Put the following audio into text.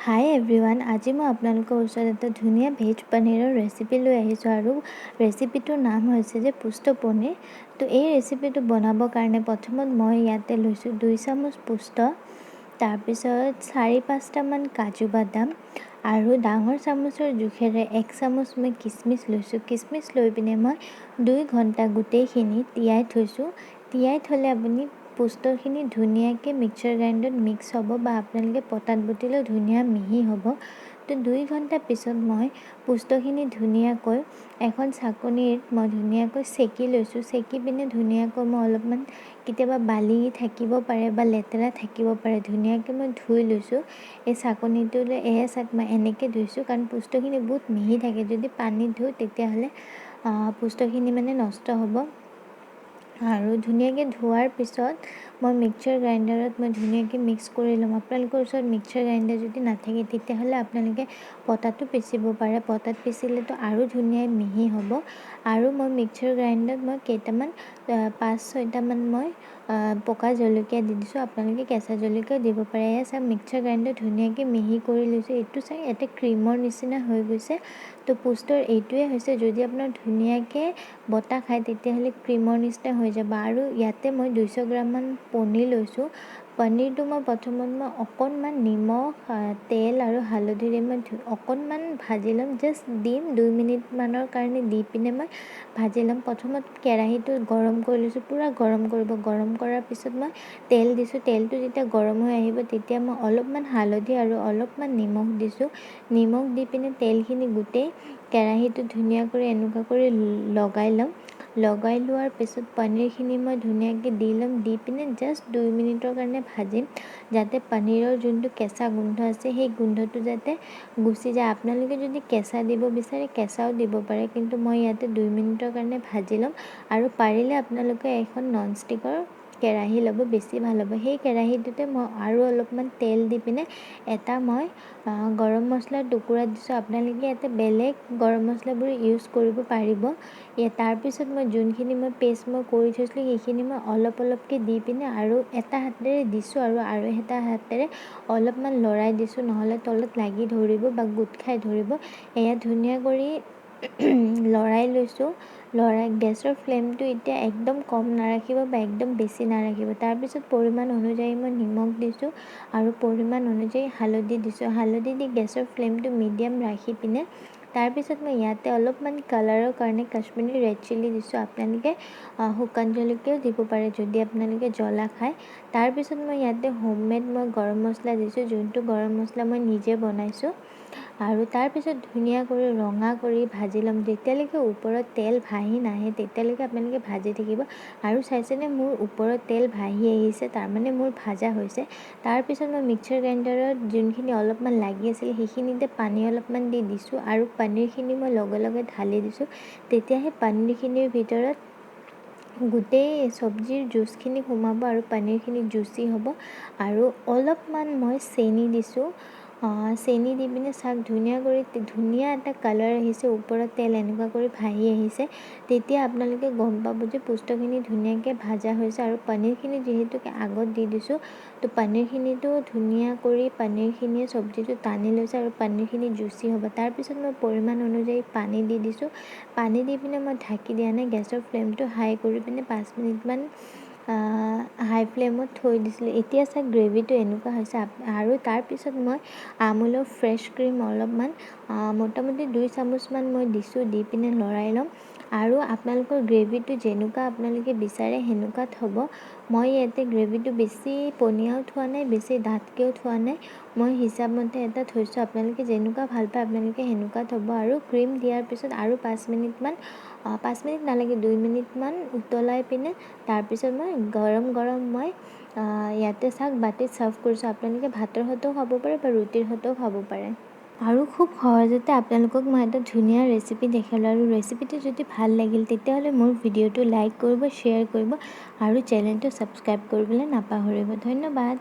হাই everyone, আজি মই আপোনালোকৰ ওচৰত এটা ধুনীয়া ভেজ পনীৰৰ ৰেচিপি লৈ আহিছোঁ আৰু ৰেচিপিটোৰ নাম হৈছে যে পুষ্ট পনীৰ। তো এই ৰেচিপিটো বনাবৰ কাৰণে প্ৰথমত মই ইয়াতে লৈছোঁ 2 চামুচ পুষ্ট, তাৰপিছত 4-5টামান কাজু বাদাম আৰু ডাঙৰ চামুচৰ জোখেৰে 1 চামুচ মই কিচমিচ লৈছোঁ। কিচমিচ লৈ পিনে মই 2 ঘণ্টা গোটেইখিনি তিয়াই থৈছোঁ। তিয়াই থ'লে আপুনি পুষ্টখিনি ধুনীয়াকৈ মিক্সাৰ গ্ৰাইণ্ডাৰত মিক্স হ'ব বা আপোনালোকে পটাত বটিলেও ধুনীয়া মিহি হ'ব। তো 2 ঘণ্টা পিছত মই পুষ্টখিনি ধুনীয়াকৈ এখন চাকনিত মই ধুনীয়াকৈ চেকি লৈছোঁ। চেকি পিনে ধুনীয়াকৈ মই অলপমান কেতিয়াবা বালি থাকিব পাৰে বা লেতেৰা থাকিব পাৰে, ধুনীয়াকৈ মই ধুই লৈছোঁ। এই চাকনিটোলৈ চাক মই এনেকৈ ধুইছোঁ কাৰণ পুষ্টখিনি বহুত মিহি থাকে। যদি পানীত ধুওঁ তেতিয়াহ'লে পুষ্টখিনি মানে নষ্ট হ'ব। আৰু ধুনীয়াকৈ ধোৱাৰ পিছত মই মিক্সাৰ গ্ৰাইণ্ডাৰত মই ধুনীয়াকৈ মিক্স কৰি ল'ম। আপোনালোকৰ ওচৰত মিক্সাৰ গ্ৰাইণ্ডাৰ যদি নাথাকে তেতিয়াহ'লে আপোনালোকে পটাতো পিচিব পাৰে। পটাত পিচিলেতো আৰু ধুনীয়া মিহি হ'ব। আৰু মই মিক্সাৰ গ্ৰাইণ্ডাৰত মই কেইটামান 5-6টামান মই পকা জলকীয়া দি দিছোঁ। আপোনালোকে কেঁচা জলকীয়াও দিব পাৰে। চাওক মিক্সাৰ গ্ৰাইণ্ডাৰত ধুনীয়াকৈ মিহি কৰি লৈছোঁ। এইটো চাই এটা ক্ৰীমৰ নিচিনা হৈ গৈছে। তো পুষ্টৰ এইটোৱে হৈছে, যদি আপোনাৰ ধুনীয়াকৈ বটা খায় তেতিয়াহ'লে ক্ৰীমৰ নিচিনা হৈ যাব। আৰু ইয়াতে মই 200 গ্ৰামমান পনীৰ লৈছোঁ। পনীৰটো মই প্ৰথমত অকণমান নিমখ, তেল আৰু হালধিৰে মই অকণমান ভাজি ল'ম। জাষ্ট দিম 2 মিনিটমানৰ কাৰণে দি পিনে মই ভাজি ল'ম। প্ৰথমত কেৰাহীটো গৰম কৰি লৈছোঁ, পূৰা গৰম কৰিব। গৰম কৰাৰ পিছত মই তেল দিছোঁ। তেলটো যেতিয়া গৰম হৈ আহিব তেতিয়া মই অলপমান হালধি আৰু অলপমান নিমখ দিছোঁ। নিমখ দি পিনে তেলখিনি গোটেই কেৰাহীটো ধুনীয়াকৈ এনেকুৱা কৰি লগাই ল'ম। লগাই লোৱাৰ পিছত পনীৰখিনি মই ধুনীয়াকৈ দি ল'ম। দি পিনে জাষ্ট 2 মিনিটৰ কাৰণে ভাজিম, যাতে পনীৰৰ যোনটো কেঁচা গোন্ধ আছে সেই গোন্ধটো যাতে গুচি যায়। আপোনালোকে যদি কেঁচা দিব বিচাৰে কেঁচাও দিব পাৰে, কিন্তু মই ইয়াতে 2 মিনিটৰ কাৰণে ভাজি ল'ম। আৰু পাৰিলে আপোনালোকে এখন ননষ্টিকৰ কেৰাহী ল'ব, বেছি ভাল হ'ব। সেই কেৰাহীটোতে মই আৰু অলপমান তেল দি পিনে এটা মই গৰম মছলাৰ টুকুৰা দিছোঁ। আপোনালোকে ইয়াতে বেলেগ গৰম মছলাবোৰ ইউজ কৰিব পাৰিব। তাৰপিছত মই যোনখিনি পেষ্ট কৰি থৈছিলোঁ সেইখিনি মই অলপকৈ দি পিনে আৰু এটা হাতেৰে দিছোঁ আৰু এটা হাতেৰে অলপমান লৰাই দিছোঁ, নহ'লে তলত লাগি ধৰিব বা গোট খাই ধৰিব। এয়া ধুনীয়া কৰি লৰাই লৈছোঁ। গেছৰ ফ্লেমটো এতিয়া একদম কম নাৰাখিব বা একদম বেছি নাৰাখিব। তাৰপিছত পৰিমাণ অনুযায়ী মই নিমখ দিছোঁ আৰু পৰিমাণ অনুযায়ী হালধি দিছোঁ। হালধি দি গেছৰ ফ্লেমটো মিডিয়াম ৰাখি পিনে তাৰপিছত মই ইয়াতে অলপমান কালাৰৰ কাৰণে কাশ্মীৰী ৰেড চিলি দিছোঁ। আপোনালোকে শুকান জলকীয়াও দিব পাৰে যদি আপোনালোকে জ্বলা খায়। তাৰপিছত মই ইয়াতে হোমমেড গৰম মছলা দিছোঁ, যোনটো গৰম মছলা মই নিজে বনাইছোঁ। আৰু তাৰপিছত ধুনীয়া কৰি ৰঙা কৰি ভাজি ল'ম। যেতিয়ালৈকে ওপৰত তেল ভাহি নাহে তেতিয়ালৈকে আপোনালোকে ভাজি থাকিব। আৰু চাইছেনে মোৰ ওপৰত তেল ভাহি আহিছে, তাৰমানে মোৰ ভাজা হৈছে। তাৰপিছত মই মিক্সাৰ গ্ৰাইণ্ডাৰত যোনখিনি অলপমান লাগি আছিল সেইখিনিতে পানী অলপমান দি দিছোঁ আৰু পনীৰখিনি মই লগে লগে ঢালি দিছোঁ। তেতিয়াহে পনীৰখিনিৰ ভিতৰত গোটেই চব্জিৰ জুচখিনি সোমাব আৰু পনীৰখিনি জুচি হ'ব। আৰু অলপমান মই চেনি দিছোঁ। চেনি দি পিনে চাওক ধুনীয়া এটা কালাৰ আহিছে, ওপৰত তেল এনেকুৱা কৰি ভাহি আহিছে। তেতিয়া আপোনালোকে গম পাব যে পুষ্টখিনি ধুনীয়াকৈ ভাজা হৈছে। আৰু পনীৰখিনি যিহেতুকে আগত দি দিছোঁ, তো পনীৰখিনিতো ধুনীয়া কৰি পনীৰখিনিয়ে চব্জিটো টানি লৈছে আৰু পনীৰখিনি জুচি হ'ব। তাৰপিছত মই পৰিমাণ অনুযায়ী পানী দি দিছোঁ। পানী দি পিনে মই ঢাকি দিয়া নাই, গেছৰ ফ্লেমটো হাই কৰি পিনে 5 মিনিটমান হাই ফ্লেমত থৈ দিছিলোঁ। এতিয়া চাওক গ্ৰেভিটো এনেকুৱা হৈছে। আৰু তাৰপিছত মই আমুলৰ ফ্ৰেছ ক্ৰীম অলপমান মোটামুটি 2 চামুচমান মই দিছোঁ। দি পিনে লৰাই ল'ম। আৰু আপোনালোকৰ গ্ৰেভিটো যেনেকুৱা আপোনালোকে বিচাৰে সেনেকুৱাত হ'ব। মই ইয়াতে গ্ৰেভিটো বেছি পনীয়াও থোৱা নাই, বেছি ডাঠকৈও থোৱা নাই। মই হিচাপমতে এটা থৈছোঁ। আপোনালোকে যেনেকুৱা ভাল পায় আপোনালোকে সেনেকুৱাত হ'ব। আৰু ক্ৰীম দিয়াৰ পিছত আৰু 5 মিনিটমান 5 মিনিট নালাগে 2 মিনিটমান উতলাই পিনে তাৰপিছত মই গৰম মই ইয়াতে চাওক বাতিত ছাৰ্ভ কৰিছোঁ। আপোনালোকে ভাতৰ সৈতেও খাব পাৰে বা ৰুটিৰ সৈতেও খাব পাৰে। আৰু খুব সহজতে আপোনালোকক মই এটা ধুনীয়া ৰেচিপি দেখালোঁ। আৰু ৰেচিপিটো যদি ভাল লাগিল তেতিয়াহ'লে মোৰ ভিডিঅ'টো লাইক কৰিব, শ্বেয়াৰ কৰিব আৰু চেনেলটো ছাবস্ক্ৰাইব কৰিবলৈ নাপাহৰিব। ধন্যবাদ।